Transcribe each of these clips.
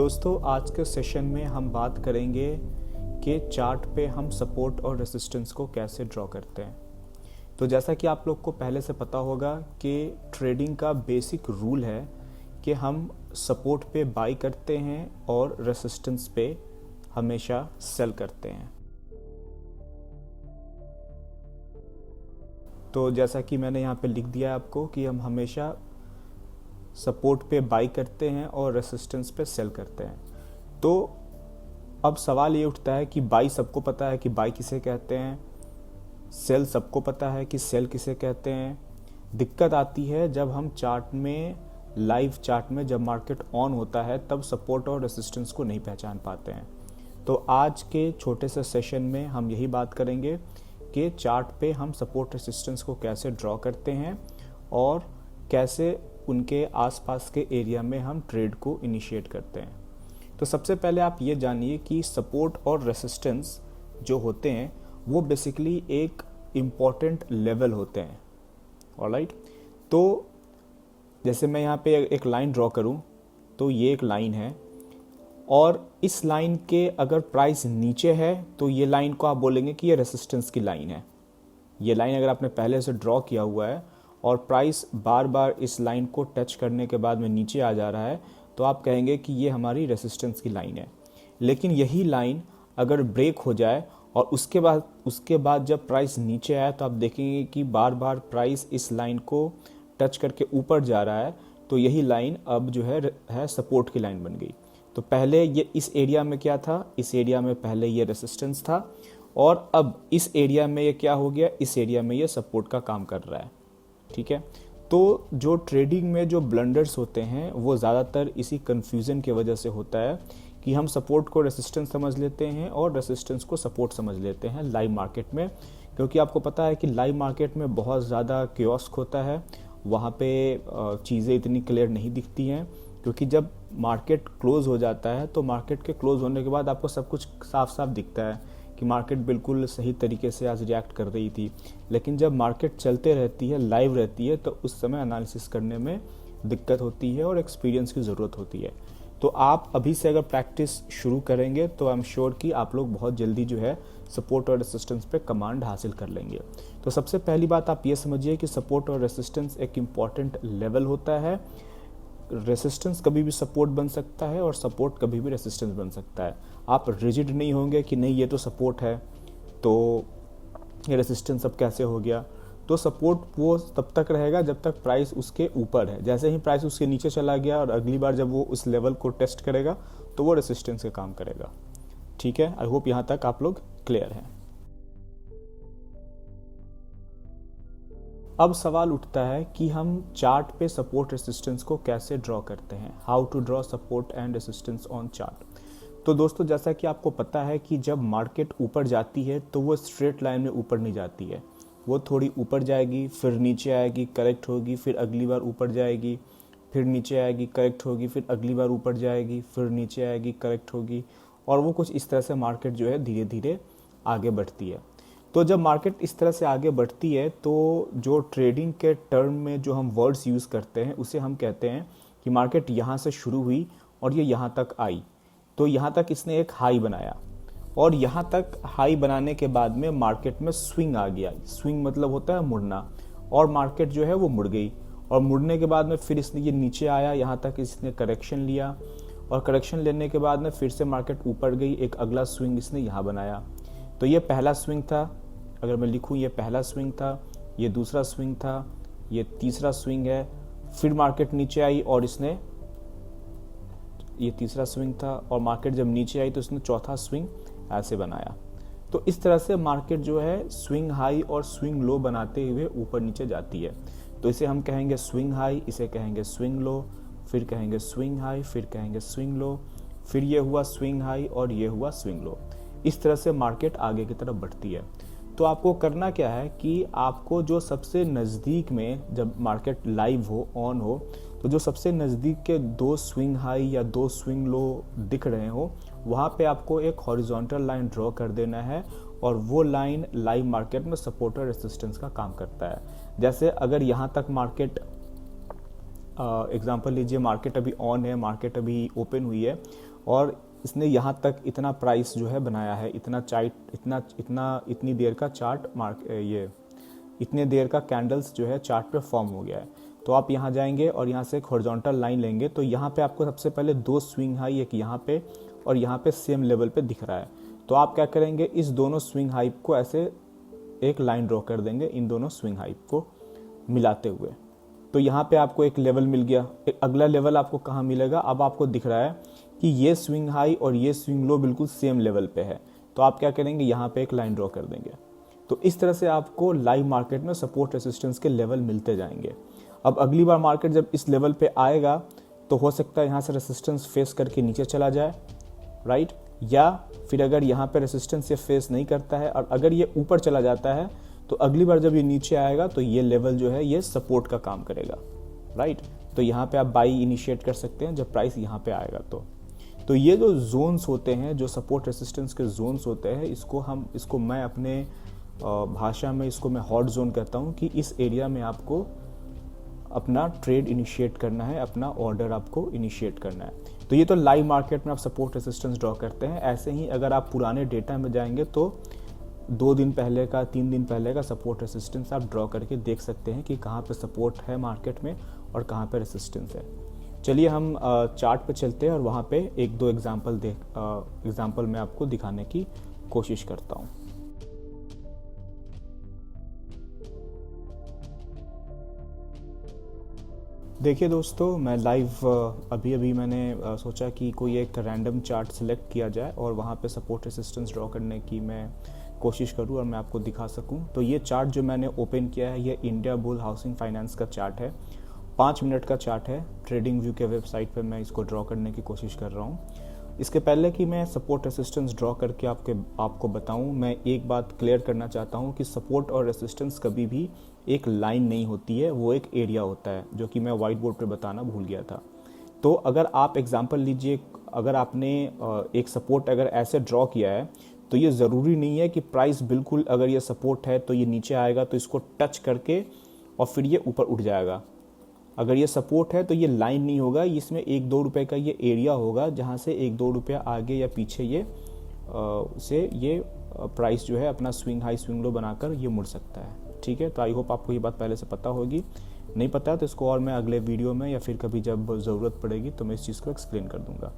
दोस्तों आज के सेशन में हम बात करेंगे कि चार्ट पे हम सपोर्ट और रेसिस्टेंस को कैसे ड्रॉ करते हैं। तो जैसा कि आप लोग को पहले से पता होगा कि ट्रेडिंग का बेसिक रूल है कि हम सपोर्ट पे बाई करते हैं और रेसिस्टेंस पे हमेशा सेल करते हैं। तो जैसा कि मैंने यहाँ पे लिख दिया है आपको कि हम हमेशा सपोर्ट पे बाई करते हैं और रेसिस्टेंस पे सेल करते हैं। तो अब सवाल ये उठता है कि बाई सबको पता है कि बाई किसे कहते हैं, सेल सबको पता है कि सेल किसे कहते हैं। दिक्कत आती है जब हम चार्ट में, लाइव चार्ट में जब मार्केट ऑन होता है तब सपोर्ट और रेसिस्टेंस को नहीं पहचान पाते हैं। तो आज के छोटे से सेशन में हम यही बात करेंगे कि चार्ट पे हम सपोर्ट रेसिस्टेंस को कैसे ड्रॉ करते हैं और कैसे उनके आसपास के एरिया में हम ट्रेड को इनिशिएट करते हैं। तो सबसे पहले आप ये जानिए कि सपोर्ट और रेसिस्टेंस जो होते हैं वो बेसिकली एक इम्पॉर्टेंट लेवल होते हैं। ऑलराइट, तो जैसे मैं यहाँ पे एक लाइन ड्रॉ करूँ तो ये एक लाइन है और इस लाइन के अगर प्राइस नीचे है तो ये लाइन को आप बोलेंगे कि ये रेसिस्टेंस की लाइन है। ये लाइन अगर आपने पहले से ड्रॉ किया हुआ है और प्राइस बार बार इस लाइन को टच करने के बाद में नीचे आ जा रहा है तो आप कहेंगे कि ये हमारी रेसिस्टेंस की लाइन है। लेकिन यही लाइन अगर ब्रेक हो जाए और उसके बाद जब प्राइस नीचे आए तो आप देखेंगे कि बार बार प्राइस इस लाइन को टच करके ऊपर जा रहा है, तो यही लाइन अब जो है सपोर्ट की लाइन बन गई। तो पहले ये इस एरिया में क्या था, इस एरिया में पहले ये रेसिस्टेंस था और अब इस एरिया में ये क्या हो गया, इस एरिया में ये सपोर्ट का काम कर रहा है। ठीक है, तो जो ट्रेडिंग में जो ब्लंडर्स होते हैं वो ज़्यादातर इसी कन्फ्यूज़न की वजह से होता है कि हम सपोर्ट को रेसिस्टेंस समझ लेते हैं और रेसिस्टेंस को सपोर्ट समझ लेते हैं लाइव मार्केट में। क्योंकि आपको पता है कि लाइव मार्केट में बहुत ज़्यादा क्योस्क होता है, वहाँ पे चीज़ें इतनी क्लियर नहीं दिखती हैं। क्योंकि जब मार्केट क्लोज़ हो जाता है तो मार्केट के क्लोज़ होने के बाद आपको सब कुछ साफ साफ दिखता है कि मार्केट बिल्कुल सही तरीके से आज रिएक्ट कर रही थी। लेकिन जब मार्केट चलते रहती है, लाइव रहती है, तो उस समय एनालिसिस करने में दिक्कत होती है और एक्सपीरियंस की ज़रूरत होती है। तो आप अभी से अगर प्रैक्टिस शुरू करेंगे तो आई एम श्योर कि आप लोग बहुत जल्दी जो है सपोर्ट और रेसिस्टेंस पे कमांड हासिल कर लेंगे। तो सबसे पहली बात आप ये समझिए कि सपोर्ट और रेसिस्टेंस एक इम्पॉर्टेंट लेवल होता है। रेसिस्टेंस कभी भी सपोर्ट बन सकता है और सपोर्ट कभी भी रेसिस्टेंस बन सकता है। आप रिजिड नहीं होंगे कि नहीं ये तो सपोर्ट है तो ये रेसिस्टेंस अब कैसे हो गया। तो सपोर्ट वो तब तक रहेगा जब तक प्राइस उसके ऊपर है। जैसे ही प्राइस उसके नीचे चला गया और अगली बार जब वो उस लेवल को टेस्ट करेगा तो वो रेसिस्टेंस का काम करेगा। ठीक है, आई होप यहाँ तक आप लोग क्लियर हैं। अब सवाल उठता है कि हम चार्ट पे सपोर्ट रेसिस्टेंस को कैसे ड्रॉ करते हैं, how to draw support and resistance on chart. तो दोस्तों जैसा कि आपको पता है कि जब मार्केट ऊपर जाती है तो वो स्ट्रेट लाइन में ऊपर नहीं जाती है, वो थोड़ी ऊपर जाएगी, फिर नीचे आएगी, करेक्ट होगी, फिर अगली बार ऊपर जाएगी, फिर नीचे आएगी, करेक्ट होगी, फिर अगली बार ऊपर जाएगी, फिर नीचे आएगी, करेक्ट होगी, और वो कुछ इस तरह से मार्केट जो है धीरे धीरे आगे बढ़ती है। तो जब मार्केट इस तरह से आगे बढ़ती है तो जो ट्रेडिंग के टर्म में जो हम वर्ड्स यूज़ करते हैं उसे हम कहते हैं कि मार्केट यहाँ से शुरू हुई और ये यहाँ तक आई, तो यहाँ तक इसने एक हाई बनाया और यहाँ तक हाई बनाने के बाद में मार्केट में स्विंग आ गया। स्विंग मतलब होता है मुड़ना, और मार्केट जो है वो मुड़ गई और मुड़ने के बाद में फिर इसने ये नीचे आया, यहाँ तक इसने करेक्शन लिया और करेक्शन लेने के बाद में फिर से मार्केट ऊपर गई, एक अगला स्विंग इसने यहाँ बनाया। तो ये पहला स्विंग था, अगर मैं लिखूँ ये पहला स्विंग था, ये दूसरा स्विंग था, ये तीसरा स्विंग है, फिर मार्केट नीचे आई और इसने, ये तीसरा स्विंग था और मार्केट जब नीचे आई तो इसने चौथा स्विंग ऐसे बनाया। तो इस तरह से मार्केट जो है स्विंग हाई और स्विंग लो बनाते हुए ऊपर नीचे जाती है। तो इसे हम कहेंगे स्विंग हाई, इसे कहेंगे स्विंग लो, फिर कहेंगे स्विंग हाई, फिर कहेंगे स्विंग लो, फिर ये हुआ स्विंग हाई और ये हुआ स्विंग लो। इस तरह से मार्केट आगे की तरफ बढ़ती है। तो आपको करना क्या है कि आपको जो सबसे नज़दीक में, जब मार्केट लाइव हो, ऑन हो, तो जो सबसे नज़दीक के दो स्विंग हाई या दो स्विंग लो दिख रहे हो, वहाँ पे आपको एक हॉरिजॉन्टल लाइन ड्रॉ कर देना है और वो लाइन लाइव मार्केट में सपोर्ट और रेसिस्टेंस का काम करता है। जैसे अगर यहाँ तक मार्केट, एग्जांपल लीजिए, मार्केट अभी ऑन है, मार्केट अभी ओपन हुई है और इसने यहाँ तक इतना प्राइस जो है बनाया है, इतनी देर का चार्ट ये इतने देर का कैंडल्स जो है चार्ट पे फॉर्म हो गया है। तो आप यहाँ जाएंगे और यहाँ से एक हॉरिजॉन्टल लाइन लेंगे, तो यहाँ पे आपको सबसे पहले 2 स्विंग हाई, एक यहाँ पे और यहाँ पे सेम लेवल पे दिख रहा है। तो आप क्या करेंगे, इस दोनों स्विंग हाई को ऐसे एक लाइन ड्रॉ कर देंगे, इन दोनों स्विंग हाई को मिलाते हुए। तो यहाँ पे आपको एक लेवल मिल गया। एक अगला लेवल आपको कहाँ मिलेगा, अब आपको दिख रहा है कि ये स्विंग हाई और ये स्विंग लो बिल्कुल सेम लेवल पे है। तो आप क्या करेंगे, यहाँ पे एक लाइन ड्रॉ कर देंगे। तो इस तरह से आपको लाइव मार्केट में सपोर्ट रेसिस्टेंस के लेवल मिलते जाएंगे। अब अगली बार मार्केट जब इस लेवल पे आएगा तो हो सकता है यहाँ से रेसिस्टेंस फेस करके नीचे चला जाए, राइट, या फिर अगर यहाँ पे रेसिस्टेंस ये फेस नहीं करता है और अगर ये ऊपर चला जाता है तो अगली बार जब ये नीचे आएगा तो ये लेवल जो है ये सपोर्ट का काम करेगा, राइट। तो यहाँ पे आप बाई इनिशिएट कर सकते हैं जब प्राइस यहाँ पे आएगा। तो ये जो जोन्स होते हैं, जो सपोर्ट रेसिस्टेंस के जोन्स होते हैं, इसको मैं अपने भाषा में इसको मैं हॉट जोन कहता हूँ कि इस एरिया में आपको अपना ट्रेड इनिशिएट करना है, अपना ऑर्डर आपको इनिशिएट करना है। तो ये तो लाइव मार्केट में आप सपोर्ट रेसिस्टेंस ड्रॉ करते हैं। ऐसे ही अगर आप पुराने डेटा में जाएंगे तो 2 दिन पहले का, 3 दिन पहले का सपोर्ट रेसिस्टेंस आप ड्रॉ करके देख सकते हैं कि कहाँ पे सपोर्ट है मार्केट में और कहाँ पे रेसिस्टेंस है। चलिए हम चार्ट पे चलते हैं और वहाँ पे 1-2 एग्जाम्पल मैं आपको दिखाने की कोशिश करता हूँ। देखिए दोस्तों, मैं लाइव अभी मैंने सोचा कि कोई एक रैंडम चार्ट सिलेक्ट किया जाए और वहाँ पे सपोर्ट रेसिस्टेंस ड्रॉ करने की मैं कोशिश करूँ और मैं आपको दिखा सकूँ। तो ये चार्ट जो मैंने ओपन किया है ये इंडिया बुल हाउसिंग फाइनेंस का चार्ट है, 5 मिनट का चार्ट है। ट्रेडिंग व्यू के वेबसाइट पे मैं इसको ड्रॉ करने की कोशिश कर रहा हूँ। इसके पहले कि मैं सपोर्ट रेसिस्टेंस ड्रॉ करके आपको बताऊं, मैं एक बात क्लियर करना चाहता हूं कि सपोर्ट और रेसिस्टेंस कभी भी एक लाइन नहीं होती है, वो एक एरिया होता है, जो कि मैं व्हाइट बोर्ड पे बताना भूल गया था। तो अगर आप एग्जांपल लीजिए, अगर आपने एक सपोर्ट अगर ऐसे ड्रॉ किया है तो ये ज़रूरी नहीं है कि प्राइस बिल्कुल, अगर ये सपोर्ट है तो ये नीचे आएगा तो इसको टच करके और फिर ये ऊपर उठ जाएगा। अगर ये सपोर्ट है तो ये लाइन नहीं होगा, इसमें 1-2 रुपए का ये एरिया होगा जहाँ से 1-2 रुपया आगे या पीछे ये प्राइस जो है अपना स्विंग हाई स्विंग लो बनाकर ये मुड़ सकता है। ठीक है, तो आई होप आपको ये बात पहले से पता होगी। नहीं पता है तो इसको और मैं अगले वीडियो में या फिर कभी जब ज़रूरत पड़ेगी तो मैं इस चीज़ को एक्सप्लेन कर दूंगा।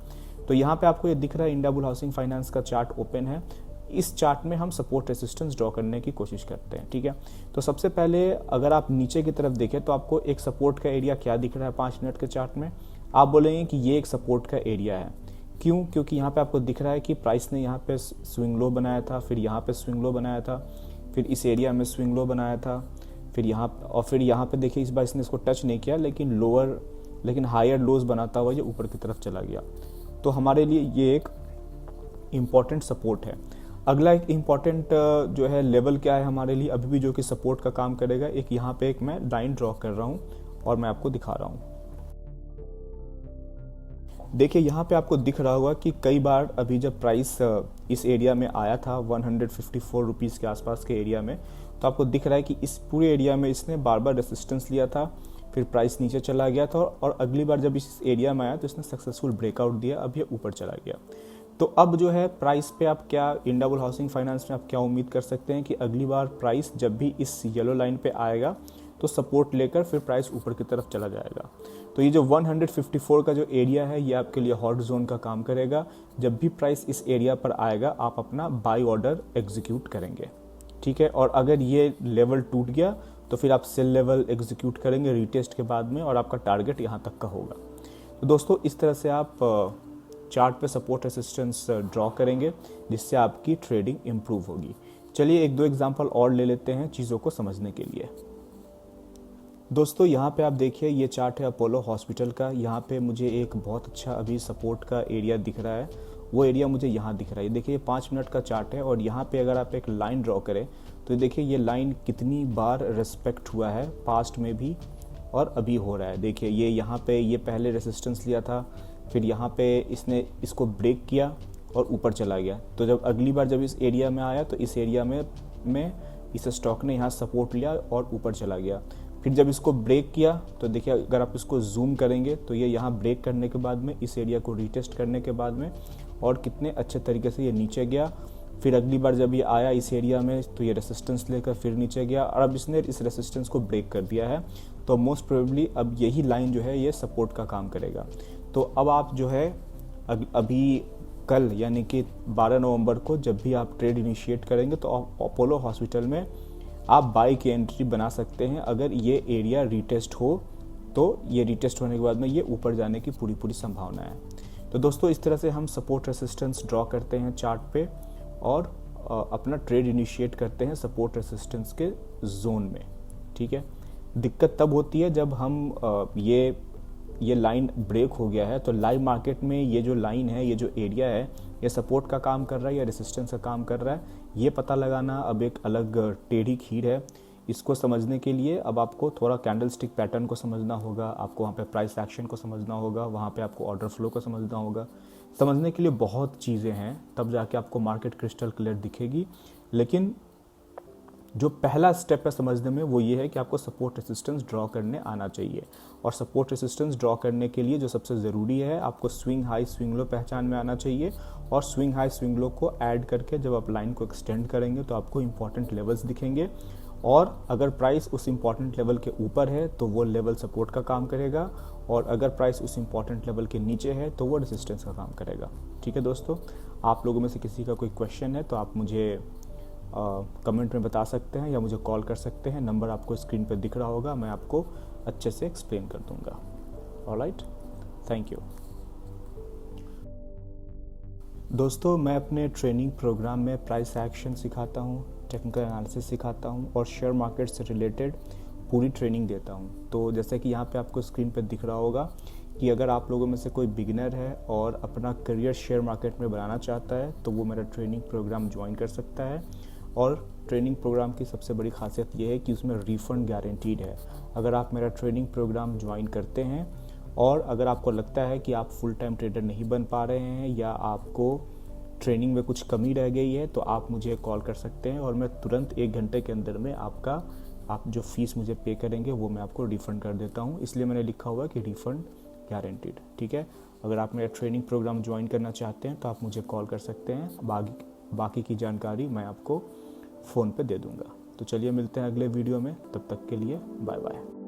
तो यहाँ पे आपको ये दिख रहा है इंडिया बुल हाउसिंग फाइनेंस का चार्ट ओपन है। इस चार्ट में हम सपोर्ट रेसिस्टेंस ड्रॉ करने की कोशिश करते हैं। ठीक है, तो सबसे पहले अगर आप नीचे की तरफ देखें तो आपको एक सपोर्ट का एरिया क्या दिख रहा है 5 मिनट के चार्ट में, आप बोलेंगे कि ये एक सपोर्ट का एरिया है। क्यों? क्योंकि यहाँ पे आपको दिख रहा है कि प्राइस ने यहाँ पे स्विंग लो बनाया था, फिर यहाँ पे स्विंग लो बनाया था, फिर इस एरिया में स्विंग लो बनाया था, फिर यहाँ पे देखिए इस बार इसने इसको टच नहीं किया लेकिन हायर लोज बनाता हुआ ये ऊपर की तरफ चला गया। तो हमारे लिए ये एक इम्पॉर्टेंट सपोर्ट है। अगला एक इम्पॉर्टेंट जो है लेवल क्या है हमारे लिए अभी भी जो कि सपोर्ट का काम करेगा, एक यहाँ पे एक मैं लाइन ड्रॉ कर रहा हूँ और मैं आपको दिखा रहा हूँ। देखिए यहाँ पे आपको दिख रहा होगा कि कई बार अभी जब प्राइस इस एरिया में आया था 154 रुपीज़ के आसपास के एरिया में, तो आपको दिख रहा है कि इस पूरे एरिया में इसने बार बार रेसिस्टेंस लिया था, फिर प्राइस नीचे चला गया था और अगली बार जब इस एरिया में आया तो इसने सक्सेसफुल ब्रेकआउट दिया, अब ये ऊपर चला गया। तो अब जो है प्राइस पे आप क्या इंडिया बुल हाउसिंग फाइनेंस में आप क्या उम्मीद कर सकते हैं कि अगली बार प्राइस जब भी इस येलो लाइन पे आएगा तो सपोर्ट लेकर फिर प्राइस ऊपर की तरफ चला जाएगा। तो ये जो 154 का जो एरिया है ये आपके लिए हॉट जोन का काम करेगा। जब भी प्राइस इस एरिया पर आएगा आप अपना बाई ऑर्डर एग्जीक्यूट करेंगे। ठीक है, और अगर ये लेवल टूट गया तो फिर आप सेल लेवल एग्जीक्यूट करेंगे रीटेस्ट के बाद में और आपका टारगेट यहाँ तक का होगा। तो दोस्तों इस तरह से आप चार्ट पे सपोर्ट रेसिस्टेंस ड्रॉ करेंगे जिससे आपकी ट्रेडिंग इम्प्रूव होगी। चलिए 1-2 एग्जांपल और ले लेते हैं चीज़ों को समझने के लिए। दोस्तों यहाँ पे आप देखिए ये चार्ट है अपोलो हॉस्पिटल का। यहाँ पे मुझे एक बहुत अच्छा अभी सपोर्ट का एरिया दिख रहा है, वो एरिया मुझे यहाँ दिख रहा है। देखिए 5 मिनट का चार्ट है और यहाँ पे अगर आप एक लाइन ड्रॉ करें तो देखिए ये लाइन कितनी बार रिस्पेक्ट हुआ है, पास्ट में भी और अभी हो रहा है। देखिए ये यहाँ पे ये पहले रेसिस्टेंस लिया था, फिर यहाँ पे इसने इसको ब्रेक किया और ऊपर चला गया। तो जब अगली बार जब इस एरिया में आया तो इस एरिया में इस स्टॉक ने यहाँ सपोर्ट लिया और ऊपर चला गया। फिर जब इसको ब्रेक किया तो देखिए, अगर आप इसको जूम करेंगे तो ये यहाँ ब्रेक करने के बाद में, इस एरिया को रीटेस्ट करने के बाद में, और कितने अच्छे तरीके से ये नीचे गया। फिर अगली बार जब ये आया इस एरिया में तो ये रेसिस्टेंस लेकर फिर नीचे गया, और अब इसने इस रेसिस्टेंस को ब्रेक कर दिया है। तो मोस्ट प्रोबेबली अब यही लाइन जो है ये सपोर्ट का काम करेगा। तो अब आप जो है अभी कल यानी कि 12 नवंबर को जब भी आप ट्रेड इनिशिएट करेंगे तो अपोलो हॉस्पिटल में आप बाई की एंट्री बना सकते हैं। अगर ये एरिया रीटेस्ट हो तो ये रीटेस्ट होने के बाद में ये ऊपर जाने की पूरी संभावना है। तो दोस्तों, इस तरह से हम सपोर्ट रेसिस्टेंस ड्रॉ करते हैं चार्ट पे और अपना ट्रेड इनिशिएट करते हैं सपोर्ट रेसिस्टेंस के जोन में। ठीक है, दिक्कत तब होती है जब हम ये लाइन ब्रेक हो गया है तो लाइव मार्केट में ये जो लाइन है, ये जो एरिया है, ये सपोर्ट का काम कर रहा है या रेसिस्टेंस का काम कर रहा है, ये पता लगाना अब एक अलग टेढ़ी खीर है। इसको समझने के लिए अब आपको थोड़ा कैंडलस्टिक पैटर्न को समझना होगा, आपको वहाँ पे प्राइस एक्शन को समझना होगा, वहाँ पे आपको ऑर्डर फ्लो को समझना होगा। समझने के लिए बहुत चीज़ें हैं, तब जाके आपको मार्केट क्रिस्टल क्लियर दिखेगी। लेकिन जो पहला स्टेप है समझने में वो ये है कि आपको सपोर्ट रेसिस्टेंस ड्रॉ करने आना चाहिए। और सपोर्ट रेसिस्टेंस ड्रॉ करने के लिए जो सबसे ज़रूरी है, आपको स्विंग हाई स्विंग लो पहचान में आना चाहिए। और स्विंग हाई स्विंग लो को ऐड करके जब आप लाइन को एक्सटेंड करेंगे तो आपको इंपॉर्टेंट लेवल्स दिखेंगे, और अगर प्राइस उस इंपॉर्टेंट लेवल के ऊपर है तो वो लेवल सपोर्ट का काम करेगा, और अगर प्राइस उस इंपॉर्टेंट लेवल के नीचे है तो वो रेसिस्टेंस का काम करेगा। ठीक है दोस्तों, आप लोगों में से किसी का कोई क्वेश्चन है तो आप मुझे कमेंट में बता सकते हैं या मुझे कॉल कर सकते हैं। नंबर आपको स्क्रीन पर दिख रहा होगा, मैं आपको अच्छे से एक्सप्लेन कर दूंगा। ऑलराइट, थैंक यू दोस्तों। मैं अपने ट्रेनिंग प्रोग्राम में प्राइस एक्शन सिखाता हूँ, टेक्निकल एनालिसिस सिखाता हूँ और शेयर मार्केट से रिलेटेड पूरी ट्रेनिंग देता हूँ। तो जैसे कि यहाँ पे आपको स्क्रीन पर दिख रहा होगा कि अगर आप लोगों में से कोई बिगिनर है और अपना करियर शेयर मार्केट में बनाना चाहता है तो वो मेरा ट्रेनिंग प्रोग्राम ज्वाइन कर सकता है। और ट्रेनिंग प्रोग्राम की सबसे बड़ी खासियत ये है कि उसमें रिफ़ंड गारंटीड है। अगर आप मेरा ट्रेनिंग प्रोग्राम ज्वाइन करते हैं और अगर आपको लगता है कि आप फुल टाइम ट्रेडर नहीं बन पा रहे हैं या आपको ट्रेनिंग में कुछ कमी रह गई है तो आप मुझे कॉल कर सकते हैं और मैं तुरंत 1 घंटे के अंदर में आप जो फीस मुझे पे करेंगे वो मैं आपको रिफ़ंड कर देता हूँ। इसलिए मैंने लिखा हुआ कि रिफ़ंड गारंटीड। ठीक है, अगर आप मेरा ट्रेनिंग प्रोग्राम ज्वाइन करना चाहते हैं तो आप मुझे कॉल कर सकते हैं। बाकी की जानकारी मैं आपको फ़ोन पे दे दूंगा। तो चलिए मिलते हैं अगले वीडियो में, तब तक के लिए बाय बाय।